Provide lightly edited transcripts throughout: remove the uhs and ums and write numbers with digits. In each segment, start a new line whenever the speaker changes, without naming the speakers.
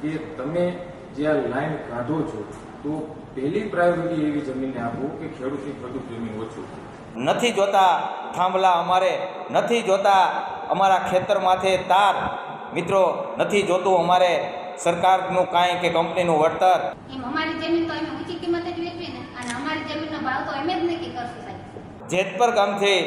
કે તમે જે આ લાઈન કાઢો છો તો પહેલી પ્રાયોરિટી એવી જમીનને આપો કે ખેડૂતની ફળદ્રુપ જમીન ઓછું
નથી જોતા થાંભલા અમારે, નથી જોતા અમારા ખેતર માથે તાર, મિત્રો નથી જોતું અમારે સરકારનું કાંઈ કે કંપનીનું વળતર.
એમ અમારી જમીન તો અમે ઊંચી કિંમતે જ વેચવી ને, અને અમારી જમીનનો ભાવ તો અમે જ નક્કી કરશું સાહેબ.
જેતપર ગામથી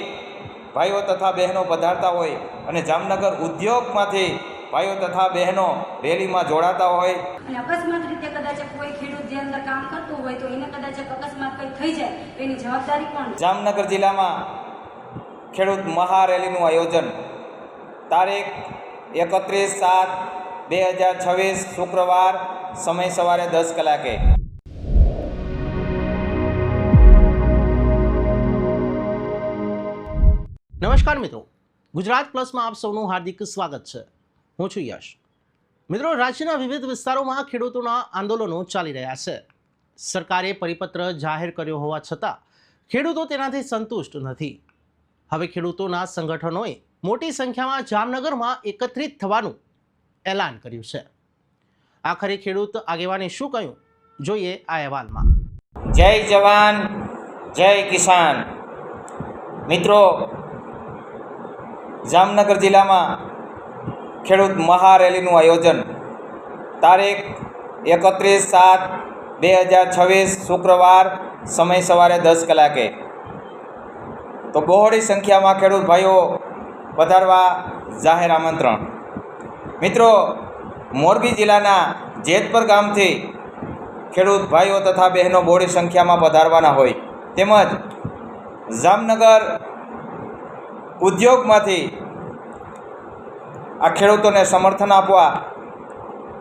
ભાઈઓ તથા બહેનો પધારતા હોય અને જામનગર ઉદ્યોગમાંથી ભાઈઓ તથા બહેનો રેલીમાં જોડાતા હોય
અને અકસ્માત રીતે કદાચ કોઈ ખેડૂત જે અંદર કામ કરતું હોય તો એને કદાચ અકસ્માત કંઈ થઈ જાય તો એની જવાબદારી કોણ?
જામનગર જિલ્લામાં ખેડૂત મહારેલીનું આયોજન તારીખ 31/7/2026 શુક્રવાર, સમય સવારે 10 કલાકે.
નમસ્કાર મિત્રો, ગુજરાત પ્લસમાં આપ સૌનું હાર્દિક સ્વાગત છે. હું છું યશ. મિત્રો, રાજ્યના વિવિધ વિસ્તારોમાં ખેડૂતોના આંદોલનો ચાલી રહ્યા છે. સરકારે પરિપત્ર જાહેર કર્યો હોવા છતાં ખેડૂતો તેનાથી સંતુષ્ટ નથી. હવે ખેડૂતોના સંગઠનોએ મોટી સંખ્યામાં જામનગરમાં એકત્રિત થવાનું એલાન કર્યું છે. આખરે ખેડૂત આગેવાને શું કહ્યું, જોઈએ આ અહેવાલમાં.
જય જવાન જય કિસાન. મિત્રો, જામનગર જિલ્લામાં ખેડૂત મહારેલીનું આયોજન તારીખ 31/7/2026 શુક્રવાર, સમય સવારે 10 કલાકે. તો બહોળી સંખ્યામાં ખેડૂત ભાઈઓ પધારવા જાહેર આમંત્રણ. મિત્રો, મોરબી જિલ્લાના જેતપર ગામથી ખેડૂત ભાઈઓ તથા બહેનો બહોળી સંખ્યામાં પધારવાના હોય, તેમજ જામનગર ઉદ્યોગમાંથી આ ખેડૂતોને સમર્થન આપવા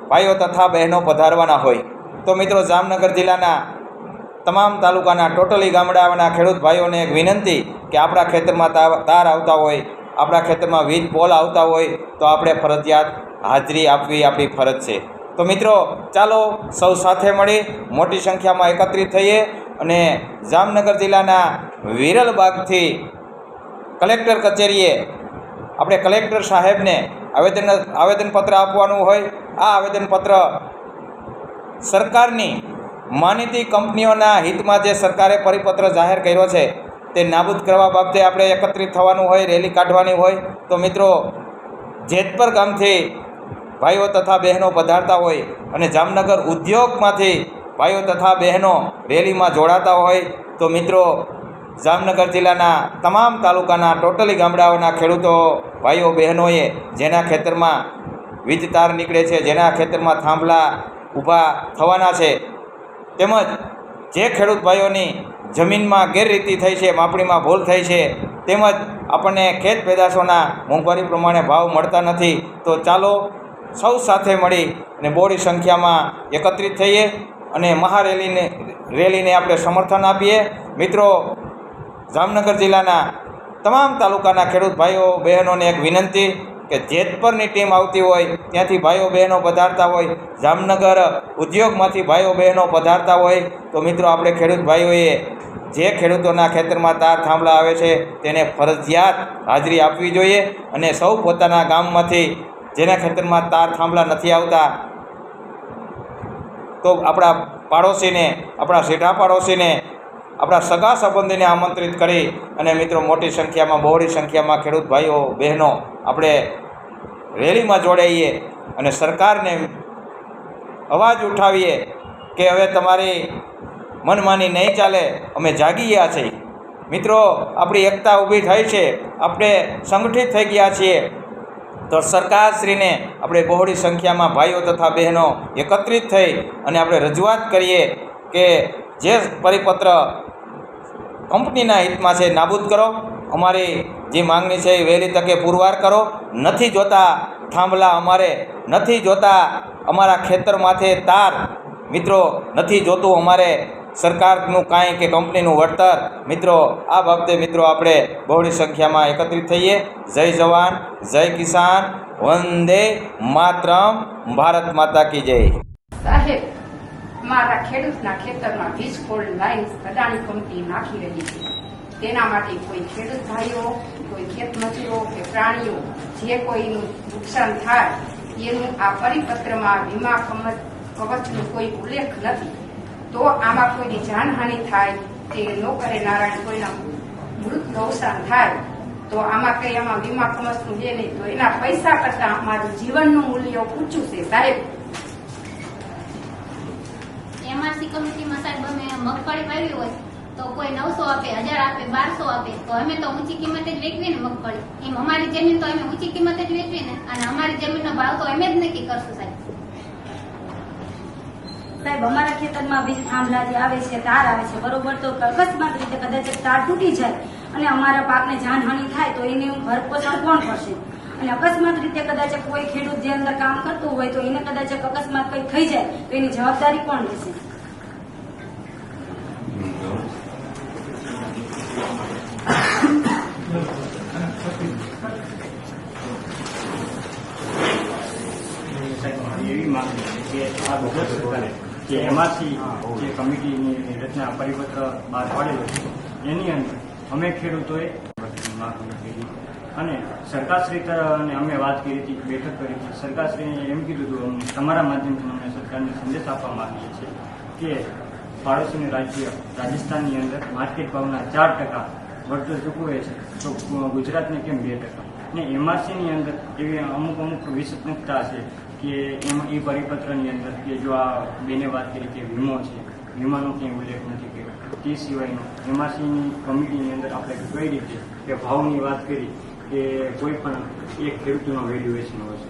ભાઈઓ તથા બહેનો પધારવાના હોય. તો મિત્રો, જામનગર જિલ્લાના તમામ તાલુકાના ટોટલી ગામડાના ખેડૂત ભાઈઓને એક વિનંતી કે આપણા ખેતરમાં તાર આવતા હોય, આપણા ખેતરમાં વીજ પોલ આવતા હોય તો આપણે ફરજિયાત હાજરી આપવી આપણી ફરજ છે. તો મિત્રો, ચાલો સૌ સાથે મળી મોટી સંખ્યામાં એકત્રિત થઈએ અને જામનગર જિલ્લાના વિરલબાગથી કલેક્ટર કચેરીએ આપણે કલેક્ટર સાહેબને આવેદનપત્ર આપવાનું હોય. આ આવેદનપત્ર સરકારની માનીતી કંપનીઓના હિતમાં જે સરકારે પરિપત્ર જાહેર કર્યો છે તે નાબૂદ કરવા બાબતે આપણે એકત્રિત થવાનું હોય, રેલી કાઢવાની હોય. તો મિત્રો, જેતપર ગામથી ભાઈઓ તથા બહેનો પધારતા હોય અને જામનગર ઉદ્યોગમાંથી ભાઈઓ તથા બહેનો રેલીમાં જોડાતા હોય તો મિત્રો, જામનગર જિલ્લાના તમામ તાલુકાના ટોટલી ગામડાઓના ખેડૂતો ભાઈઓ બહેનોએ જેના ખેતરમાં વીજ તાર નીકળે છે, જેના ખેતરમાં થાંભલા ઊભા થવાના છે, તેમજ જે ખેડૂત ભાઈઓની જમીનમાં ગેરરીતિ થઈ છે, માપણીમાં ભૂલ થઈ છે, તેમજ આપણને ખેત પેદાશોના મોંઘવારી પ્રમાણે ભાવ મળતા નથી, તો ચાલો સૌ સાથે મળી અને બહોળી સંખ્યામાં એકત્રિત થઈએ અને રેલીને આપણે સમર્થન આપીએ. મિત્રો, જામનગર જિલ્લાના તમામ તાલુકાના ખેડૂત ભાઈઓ બહેનોને એક વિનંતી કે જેતપરની ટીમ આવતી હોય ત્યાંથી ભાઈઓ બહેનો પધારતા હોય, જામનગર ઉદ્યોગમાંથી ભાઈઓ બહેનો પધારતા હોય તો મિત્રો, આપણે ખેડૂત ભાઈઓએ જે ખેડૂતોના ખેતરમાં તાર થાંભલા આવે છે તેને ફરજિયાત હાજરી આપવી જોઈએ અને સૌ પોતાના ગામમાંથી જેના ખેતરમાં તાર થાંભલા નથી આવતા તો આપણા પાડોશીને, આપણા સીધા પાડોશીને, આપણા સગા સંબંધીને આમંત્રિત કરી અને મિત્રો મોટી સંખ્યામાં બહોળી સંખ્યામાં ખેડૂત ભાઈઓ બહેનો આપણે રેલીમાં જોડાઈએ અને સરકારને અવાજ ઉઠાવીએ કે હવે તમારી મનમાની નહીં ચાલે, અમે જાગી ગયા છીએ. મિત્રો, આપણી એકતા ઊભી થઈ છે, આપણે સંગઠિત થઈ ગયા છીએ. તો સરકારશ્રીને આપણે બહોળી સંખ્યામાં ભાઈઓ તથા બહેનો એકત્રિત થઈ અને આપણે રજૂઆત કરીએ કે જે પરિપત્ર કંપનીના હિતમાં છે નાબૂદ કરો, અમારી જે માંગણી છે એ વહેલી તકે પુરવાર કરો. નથી જોતા થાંભલા અમારે, નથી જોતા અમારા ખેતર માથે તાર, મિત્રો નથી જોતું અમારે સરકારનું કાંઈ કે કંપનીનું વળતર. મિત્રો, આ બાબતે મિત્રો આપણે બહોળી સંખ્યામાં એકત્રિત થઈએ. જય જવાન જય કિસાન, વંદે માતરમ, ભારત માતા કી જય.
સાહેબ, મારા ખેડૂતના ખેતરમાં વીજ પોલ લાઈન અદાણી કંપની નાખી રહી છે. તેના માટે કોઈ ખેડૂત ભાઈઓ, કોઈ ખેત મજૂરો કે પ્રાણીઓ જે કોઈનું નુકસાન થાય એનું આ પરિપત્રમાં વીમા કવચનો કોઈ ઉલ્લેખ નથી. તો આમાં કોઈની જાનહાનિ થાય કે નો કરે નારાયણ કોઈના મૃત અવસાન થાય તો આમાં કઈ આમાં વીમા કવચનું છે નહીં. તો એના પૈસા કરતા અમારું જીવનનું મૂલ્ય ઊંચું છે સાહેબ.
એમઆરસી કમિટીમાં સાહેબ અમે મગફળી વાવી હોય તો કોઈ 900 આપે, 1000 આપે, 1200 આપે, તો અમે તો ઊંચી કિંમતે જ વેચવી ને મગફળી. એમ અમારી જમીન તો અમે ઊંચી કિંમતે જ વેચવી ને, અને અમારી જમીનનો ભાવ તો અમે જ નક્કી કરશું સાહેબ.
સાહેબ અમારા ખેતરમાં વીજ થાંભલાથી આવે છે, તાર આવે છે, બરોબર, તો અકસ્માત રીતે કદાચ તાર તૂટી જાય અને અમારા પાકને જાનહાનિ થાય તો એની ભરપોષણ કોણ કરશે? અને અકસ્માત રીતે કદાચ કોઈ ખેડૂત જે અંદર કામ કરતું હોય તો એને કદાચ અકસ્માત કઈ થઈ જાય તો એની જવાબદારી કોણ લેશે?
એવી માંગણી છે કે આ ગુજરાત સરકારે જે એમઆરસી જે કમિટીની રચના પરિપત્ર બહાર પાડેલો છે એની અંદર અમે ખેડૂતોએ માંગણી કરી અને સરકારશ્રી અને અમે વાત કરી હતી, બેઠક કરી હતી. સરકારશ્રીએ એમ કીધું હતું, તમારા માધ્યમથી અમે સરકારને સંદેશ આપવા માંગીએ છીએ કે પાડોશીનું રાજ્ય રાજસ્થાનની અંદર માર્કેટ ભાવના 4% વળતર ચૂકવે છે તો ગુજરાતને કેમ 2%? ને એમઆરસીની અંદર એવી અમુક વિસંગતતા છે કે એમાં એ પરિપત્રની અંદર કે જો આ બેને વાત કરી કે વીમો છે, વીમાનો ક્યાંય ઉલ્લેખ નથી કર્યો. તે સિવાયનો એમઆરસીની કમિટીની અંદર આપણે કઈ રીતે કે ભાવની વાત કરી કે કોઈ પણ એક ખેડૂતનો વેલ્યુએશન હશે,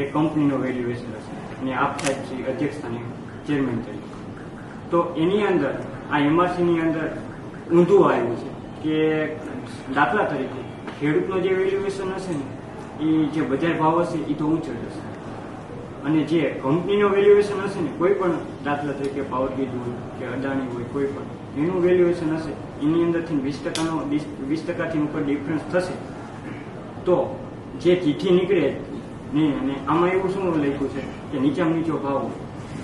એક કંપનીનો વેલ્યુએશન હશે અને આપ સાહેબ શ્રી અધ્યક્ષસ્થાને ચેરમેન તરીકે, તો એની અંદર આ એમઆરસીની અંદર ઊંધું આવ્યું છે કે દાખલા તરીકે ખેડૂતનો જે વેલ્યુએશન હશે ને એ જે બજાર ભાવ હશે એ તો ઊંચો જશે અને જે કંપનીનો વેલ્યુએશન હશે ને કોઈ પણ દાખલા તરીકે પાવર ગ્રીડ હોય કે અદાણી હોય કોઈ પણ એનું વેલ્યુએશન હશે એની અંદરથી 20% ઉપર ડિફરન્સ થશે તો જે ચીઠી નીકળે નહીં. અને આમાં એવું શું લખ્યું છે કે નીચામાં નીચો ભાવ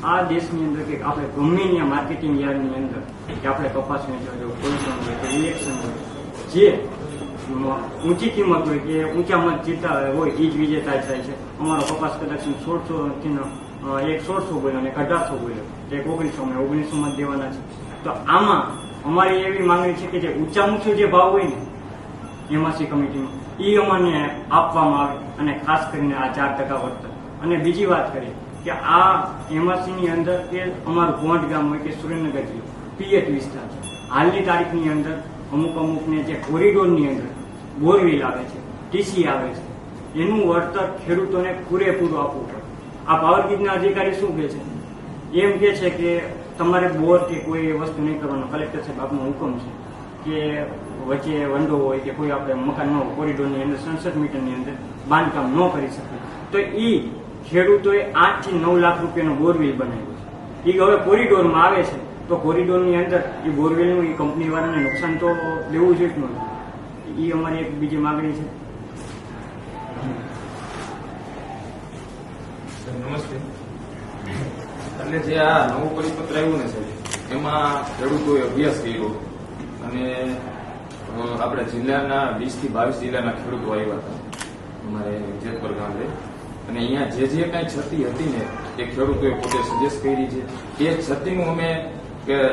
આ દેશની અંદર કે આપણે ગમે ત્યાં માર્કેટિંગ યાર્ડની અંદર કે આપણે કપાસ વેચવા જવું, કોઈ પણ હોય કે ઇલેક્શન હોય, જે ઊંચી કિંમત હોય કે ઊંચા મત જીતા હોય એ જ વિજેતા થાય છે. અમારો કપાસ કદાચ 1600 બોલ્યો અને 1800 બોલ્યો તો 1900 મત દેવાના છે. તો આમાં અમારી એવી માંગણી છે કે જે ઊંચો જે ભાવ હોય ને એમઆરસી કમિટીમાં એ અમને આપવામાં આવે અને ખાસ કરીને આ 4% વળતર. અને બીજી વાત કરીએ કે આ એમઆરસીની અંદર કે અમારું ગોંડ ગામ હોય કે સુરેન્દ્રનગર જિલ્લો પીએચ વિસ્તાર છે. હાલની તારીખની અંદર અમુકને જે કોરિડોરની અંદર બોરવેલ આવે છે, ટીસી આવે છે, એનું વળતર ખેડૂતોને પૂરેપૂરું આપવું પડે. આ પાવર ગ્રીડના અધિકારી શું કહે છે? એમ કે છે કે તમારે બોર કે કોઈ વસ્તુ નહીં કરવાનો, કલેક્ટર સાહેબ આપનો હુકમ છે કે વચ્ચે વંડો હોય કે કોઈ આપણે મકાન ન કોરિડોરની અંદર 67 મીટરની અંદર બાંધકામ ન કરી શકે તો એ ખેડૂતોએ 8 થી 9 લાખ રૂપિયાનો બોરવેલ બનાવ્યો છે. એ હવે કોરિડોરમાં આવે છે તો કોરિડોરની અંદર એ બોરવેલનું એ કંપની વાળાને નુકસાન તો લેવું જોઈએ જ નહીં. એ અમારી એક બીજી માંગણી છે.
નમસ્તે. એટલે જે આ નવું પરિપત્ર આવ્યું ને સાહેબ એમાં ખેડૂતોએ અભ્યાસ કર્યો અને આપણે જિલ્લાના 20 થી 22 જિલ્લાના ખેડૂતો આવ્યા હતા અમારે જેતપર ગામડે અને અહીંયા જે કઈ ક્ષતિ હતી ને એ ખેડૂતોએ પોતે સજેસ્ટ કરી છે. એ ક્ષતિનું અમે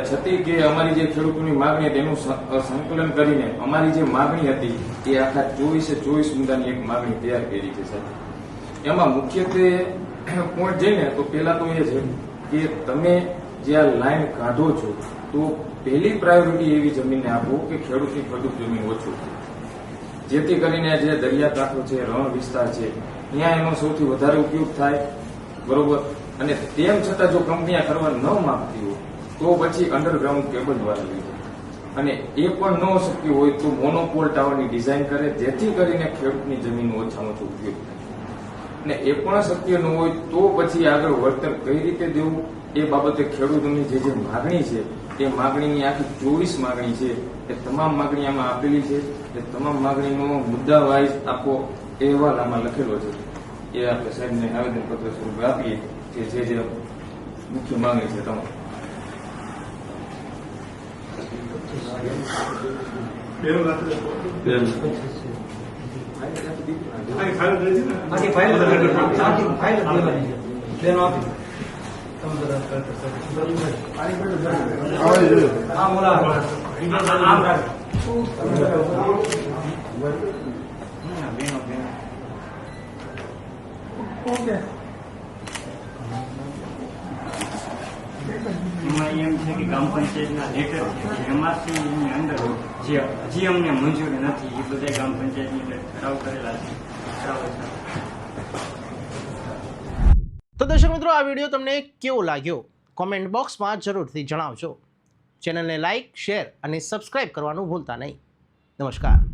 છતી કે અમારી જે ખેડૂતોની માગણી હતી એનું સંકલન કરીને અમારી જે માગણી હતી એ આખા 24 મુદ્દાની એક માગણી તૈયાર કરી છે સાહેબ. એમાં મુખ્યત્વે પોઈન્ટ જઈને તો પહેલા તો એ છે કે તમે જે આ લાઈન કાઢો છો તો પહેલી પ્રાયોરિટી એવી જમીનને આપો કે ખેડૂતની ફળદ્રુપ જમીન ઓછું છે, જેથી કરીને જે દરિયાકાંઠો છે, રણ વિસ્તાર છે ત્યાં એનો સૌથી વધારે ઉપયોગ થાય, બરોબર. અને તેમ છતાં જો કંપનીઓ કરવા ન માંગતી હોય તો પછી અંડરગ્રાઉન્ડ કેબલ દ્વારા લઈ જાય અને એ પણ ન શક્ય હોય તો મોનોપોલ ટાવરની ડિઝાઇન કરે જેથી કરીને ખેડૂતની જમીનનો ઓછામાં ઓછો ઉપયોગ થાય. અને એ પણ શક્ય ન હોય તો પછી આગળ વળતર કઈ રીતે દેવું એ બાબતે ખેડૂતોની જે માગણી છે એ માગણીની આખી 24 માગણી છે એ તમામ માગણી આમાં આપેલી છે. એ તમામ માગણીનો મુદ્દા વાઇઝ આખો અહેવાલ આમાં લખેલો છે. એ આપણે સાહેબને આવેદનપત્ર સ્વરૂપે આપીએ કે જે મુખ્ય માગણી છે તમામ.
એમાં એમ છે કે ગ્રામ પંચાયતના લેટર છે એમાંથી એની અંદર જે હજી અમને મંજૂરી નથી એ બધા ગ્રામ પંચાયતની અંદર ઠરાવ કરેલા છે.
તો દર્શક મિત્રો, આ વિડીયો તમને કેવો લાગ્યો કોમેન્ટ બોક્સમાં જરૂરથી જણાવજો. ચેનલને લાઇક, શેર અને સબસ્ક્રાઇબ કરવાનું ભૂલતા નહીં. નમસ્કાર.